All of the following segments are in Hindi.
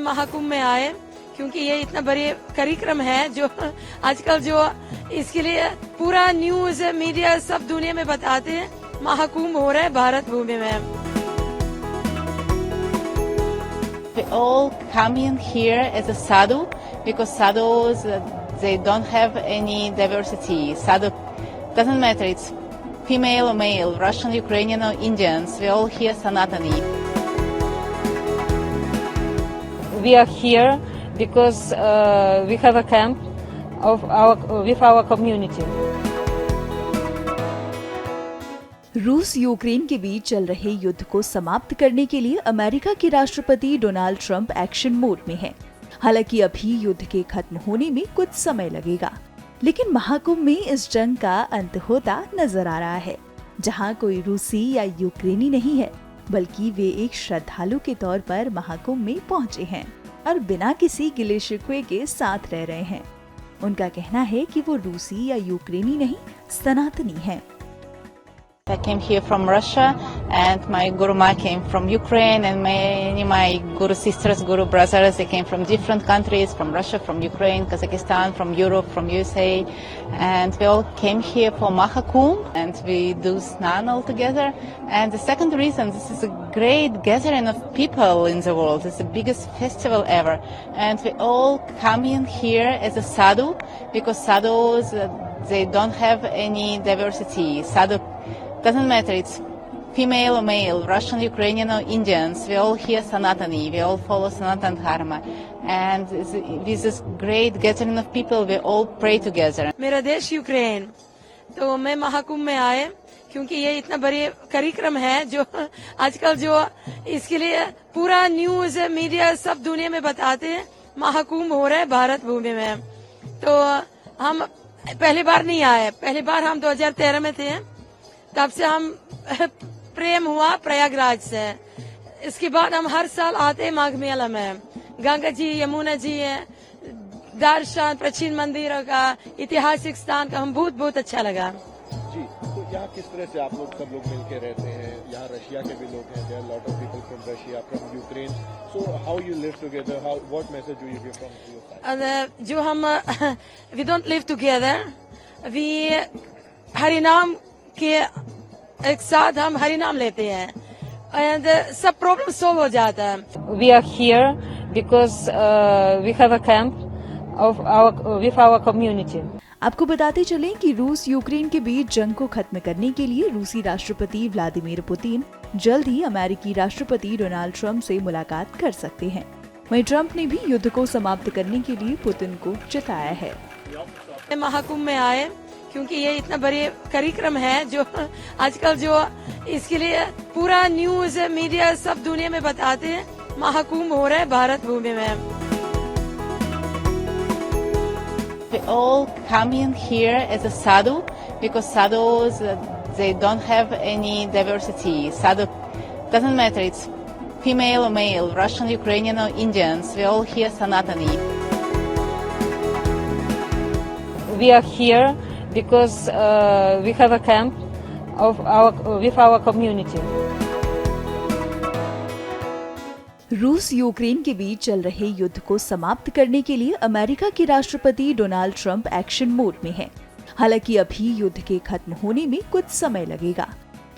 महाकुंभ में आए, क्योंकि ये इतना बड़ी कार्यक्रम है जो आजकल जो इसके लिए पूरा न्यूज मीडिया सब दुनिया में बताते हैं। महाकुंभ हो रहा है भारत भूमि में। We all come in here as a sadhu because sadhus they don't have any diversity. Sadhu doesn't matter. It's female or male, Russian, Ukrainian or Indians. We all here Sanatani. We are here because we have a camp with our community. रूस यूक्रेन के बीच चल रहे युद्ध को समाप्त करने के लिए अमेरिका के राष्ट्रपति डोनाल्ड ट्रंप एक्शन मोड में हैं। हालांकि अभी युद्ध के खत्म होने में कुछ समय लगेगा, लेकिन महाकुंभ में इस जंग का अंत होता नजर आ रहा है, जहां कोई रूसी या यूक्रेनी नहीं है, बल्कि वे एक श्रद्धालु के तौर पर महाकुंभ में पहुंचे हैं और बिना किसी गिले शिकवे के साथ रह रहे हैं। उनका कहना है कि वो रूसी या यूक्रेनी नहीं, सनातनी हैं। I came here from Russia and my Guru Ma came from Ukraine and my Guru sisters, Guru brothers, they came from different countries, from Russia, from Ukraine, Kazakhstan, from Europe, from USA, and we all came here for Mahakumbh and we do Snan all together. And the second reason, this is a great gathering of people in the world. It's the biggest festival ever, and we all come in here as a sadhu because sadhus they don't have any diversity. Sadhu doesn't matter. It's female or male, Russian, Ukrainian or Indians. We all here Sanatani. We all follow Sanatan Dharma. And with this great gathering of people, we all pray together. मेरा देश यूक्रेन, तो मैं महाकुंभ में आए क्योंकि ये इतना बड़ी कार्यक्रम है जो आजकल जो इसके लिए पूरा न्यूज मीडिया सब दुनिया में बताते हैं। महाकुंभ हो रहा है भारत भूमि में, तो हम पहली बार नहीं आए। पहली बार हम 2013 में थे, तब से हम प्रेम हुआ प्रयागराज से। इसके बाद हम हर साल आते हैं माघ मेला में। गंगा जी, यमुना जी, दर्शन, प्राचीन मंदिरों का, ऐतिहासिक स्थान का हम बहुत अच्छा लगा। जी, तो यहाँ किस तरह से आप लोग सब लोग मिलके रहते हैं? यहाँ रशिया के भी लोग हैं, there are lot of people from Russia, from Ukraine. So how you live together? What message do you give from your side? जो हम we don't live together, we हरिनाम के एक साथ हम हरिनाम लेते हैं and सब प्रॉब्लम सोल्व हो जाता है। We are here because we have a camp with our community. आपको बताते चलें कि रूस यूक्रेन के बीच जंग को खत्म करने के लिए रूसी राष्ट्रपति व्लादिमीर पुतिन जल्द ही अमेरिकी राष्ट्रपति डोनाल्ड ट्रंप से मुलाकात कर सकते हैं। वहीं ट्रंप ने भी युद्ध को समाप्त करने के लिए पुतिन को चिताया है। महाकुंभ में आए क्योंकि ये इतना बड़ी कार्यक्रम है जो आजकल जो इसके लिए पूरा न्यूज मीडिया सब दुनिया में बताते हैं। महाकुंभ हो रहा है भारत भूमि में। We all come in here as a sadhu because sadhus they don't have any diversity. Sadhu doesn't matter. It's female or male, Russian, Ukrainian or Indians. We all here Sanatani. We are here because we have a camp with our community. रूस यूक्रेन के बीच चल रहे युद्ध को समाप्त करने के लिए अमेरिका के राष्ट्रपति डोनाल्ड ट्रंप एक्शन मोड में हैं। हालांकि अभी युद्ध के खत्म होने में कुछ समय लगेगा,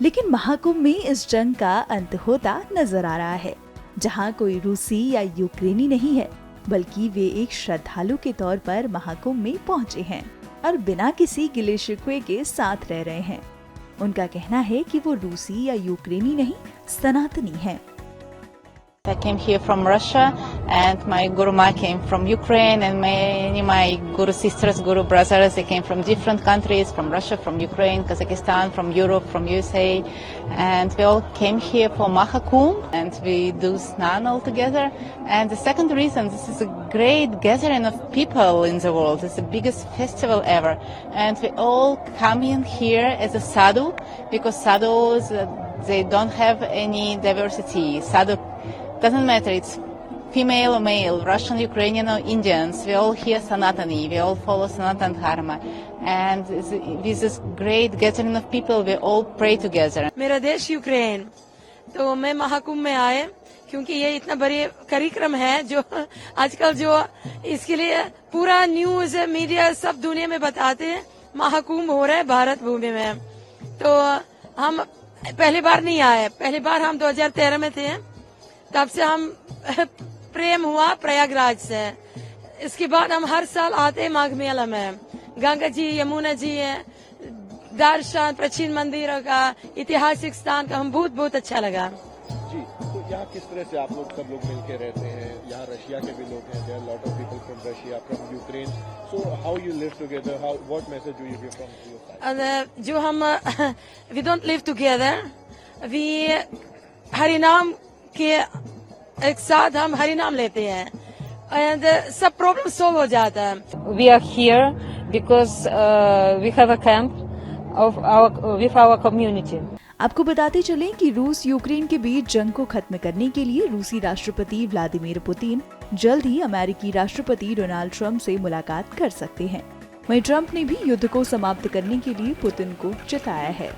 लेकिन महाकुंभ में इस जंग का अंत होता नजर आ रहा है, जहां कोई रूसी या यूक्रेनी नहीं है, बल्कि वे एक श्रद्धालु के तौर पर महाकुंभ में पहुंचे हैं और बिना किसी गिले शिकवे के साथ रह रहे हैं। उनका कहना है कि वो रूसी या यूक्रेनी नहीं, सनातनी हैं। I came here from Russia and my Guru Ma came from Ukraine and my Guru sisters, Guru brothers, they came from different countries, from Russia, from Ukraine, Kazakhstan, from Europe, from USA, and we all came here for Mahakumbh and we do Snan all together. And the second reason, this is a great gathering of people in the world. It's the biggest festival ever, and we all come in here as a sadhu because sadhus they don't have any diversity. Sadhu doesn't matter. It's female or male, Russian, Ukrainian or Indians. We all here Sanatani. We all follow Sanatan Dharma. And with this great gathering of people, we all pray together. मेरा देश यूक्रेन, तो मैं महाकुंभ में आए क्योंकि ये इतना बड़ी कार्यक्रम है जो आजकल जो इसके लिए पूरा न्यूज मीडिया सब दुनिया में बताते हैं। महाकुंभ हो रहा है भारत भूमि में, तो हम पहली बार नहीं आए, पहली बार हम 2013 में थे, तब से हम प्रेम हुआ प्रयागराज से। इसके बाद हम हर साल आते हैं माघ मेला में। गंगा जी, यमुना जी है, दर्शन, प्राचीन मंदिरों का, ऐतिहासिक स्थान का हम बहुत अच्छा लगा। जी, तो यहाँ किस तरह से आप लोग सब लोग मिलके रहते हैं? यहाँ रशिया के भी लोग हैं, there are lot of people from Russia, from Ukraine. So how you live together? How what message do you give from your side? जो हम we don't live together, we Harinam के एक साथ हम हरिनाम लेते हैं एंड सब प्रॉब्लम सोल्व हो जाता है। We are here because we have a camp with our community. आपको बताते चलें कि रूस यूक्रेन के बीच जंग को खत्म करने के लिए रूसी राष्ट्रपति व्लादिमीर पुतिन जल्द ही अमेरिकी राष्ट्रपति डोनाल्ड ट्रंप से मुलाकात कर सकते हैं। वहीं ट्रंप ने भी युद्ध को समाप्त करने के लिए पुतिन को चिताया है।